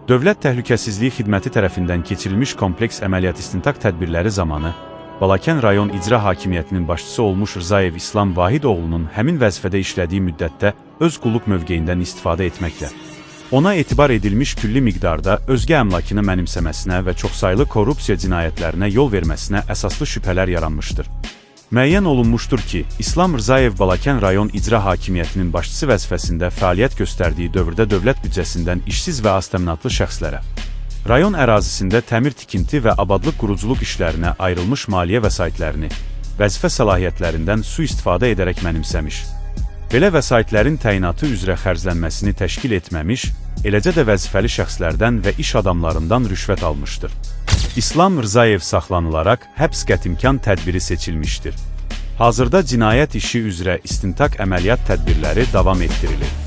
Dövlət Təhlükəsizliyi Xidməti tərəfindən keçirilmiş kompleks əməliyyat istintaq tədbirləri zamanı Balakən rayon icra hakimiyyətinin başçısı olmuş Rzayev İslam Vahid oğlunun həmin vəzifədə işlədiyi müddətdə öz qulluq mövqeyindən istifadə etməklə ona etibar edilmiş külli miqdarda özgə əmlakını mənimsəməsinə və çoxsaylı korrupsiya cinayətlərinə yol verməsinə əsaslı şübhələr yaranmışdır. Müəyyən olunmuşdur ki, İslam Rzayev Balakən rayon icra hakimiyyətinin başçısı vəzifəsində fəaliyyət göstərdiyi dövrdə dövlət büdcəsindən işsiz və aztəminatlı şəxslərə, rayon ərazisində təmir tikinti və abadlıq quruculuq işlərinə ayrılmış maliyyə vəsaitlərini, vəzifə səlahiyyətlərindən sui-istifadə edərək mənimsəmiş, belə vəsaitlərin təyinatı üzrə xərclənməsini təşkil etməmiş, eləcə də vəzifəli şəxslərdən və iş adamlarından rüşvət almışdır. İslam Rzayev saxlanılaraq həbs qətimkan tədbiri seçilmişdir. Hazırda cinayət işi üzrə istintaq əməliyyat tədbirləri davam etdirilir.